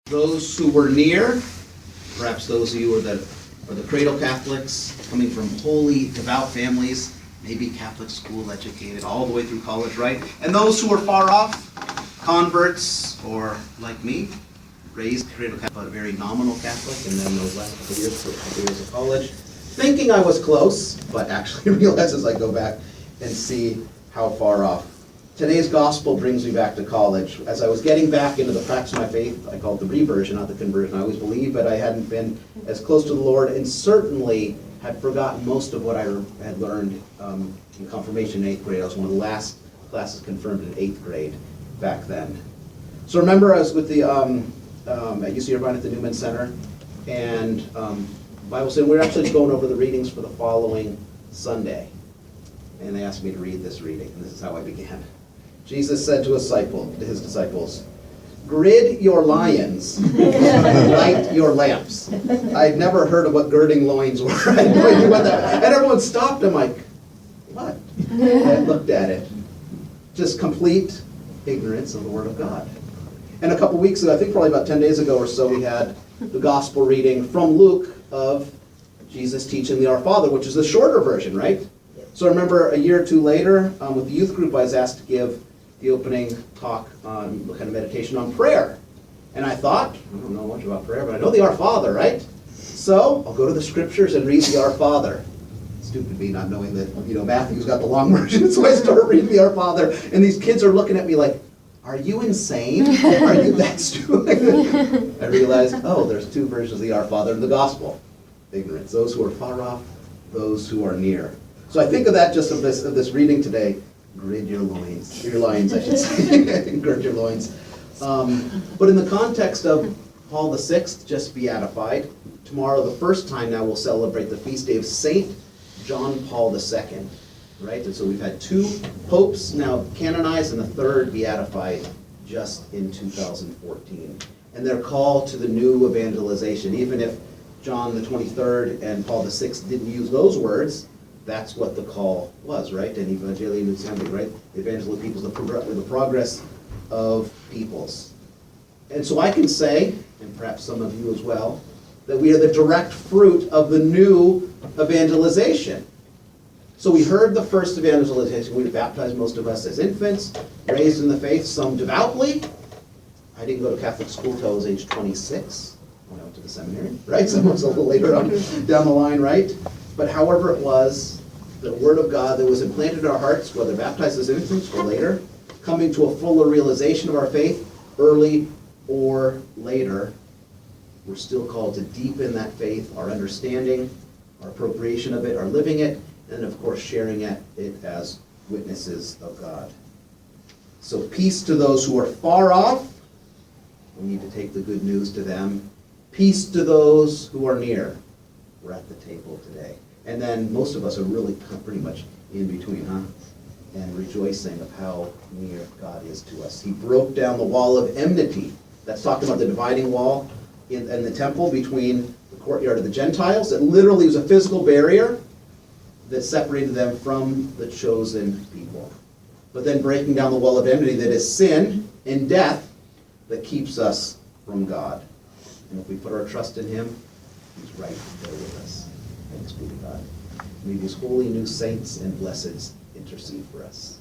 Those who were near, perhaps those of you are the cradle Catholics, coming from holy, devout families, maybe Catholic school educated all the way through college, right? And those who are far off, converts, or like me, raised cradle Catholic, but a very nominal Catholic, and then those last couple of years of college, thinking I was close, but actually realize as I go back and see how far off. Today's gospel brings me back to college. As I was getting back into the practice of my faith, I call it the reversion, not the conversion. I always believed, but I hadn't been as close to the Lord, and certainly had forgotten most of what I had learned in confirmation in 8th grade. I was one of the last classes confirmed in 8th grade back then. So remember, I was with the at UC Irvine at the Newman Center, and Bible study. We were actually going over the readings for the following Sunday, and they asked me to read this reading, and this is how I began. Jesus said to his disciples, "Grid your lions, light your lamps." I'd never heard of what girding loins were. I had no idea what that. And everyone stopped. I'm like, what? I looked at it. Just complete ignorance of the Word of God. And a couple weeks ago, I think probably about 10 days ago or so, we had the gospel reading from Luke of Jesus teaching the Our Father, which is the shorter version, right? So I remember a year or two later, with the youth group, I was asked to give the opening talk on kind of meditation on prayer. And I thought, I don't know much about prayer, but I know the Our Father, right? So I'll go to the scriptures and read the Our Father. Stupid me not knowing that, Matthew's got the long version, so I started reading the Our Father, and these kids are looking at me like, "Are you insane? Are you that stupid?" I realized, there's two versions of the Our Father in the gospel. Ignorance, those who are far off, those who are near. So I think of that just of this reading today. Gird your loins, I should say. Gird your loins. But in the context of Paul VI, just beatified, tomorrow, the first time now, we'll celebrate the feast day of Saint John Paul II, right? And so we've had two popes now canonized and a third beatified just in 2014. And their call to the new evangelization, even if John the 23rd and Paul VI didn't use those words, that's what the call was, right? And Evangelii Nuntiandi, right? The evangel of peoples, the progress of peoples. And so I can say, and perhaps some of you as well, that we are the direct fruit of the new evangelization. So we heard the first evangelization. We baptized most of us as infants, raised in the faith, some devoutly. I didn't go to Catholic school until I was age 26 when I went to the seminary, right? Some was a little later on down the line, right? But however it was, the Word of God that was implanted in our hearts, whether baptized as infants or later, coming to a fuller realization of our faith, early or later, we're still called to deepen that faith, our understanding, our appropriation of it, our living it, and of course sharing it as witnesses of God. So peace to those who are far off. We need to take the good news to them. Peace to those who are near. We're at the table today. And then most of us are really pretty much in between, huh? And rejoicing of how near God is to us. He broke down the wall of enmity. That's talking about the dividing wall in the temple between the courtyard of the Gentiles. It literally was a physical barrier that separated them from the chosen people. But then breaking down the wall of enmity that is sin and death that keeps us from God. And if we put our trust in Him, He's right there with us. Thanks be to God. May these holy new saints and blesseds intercede for us.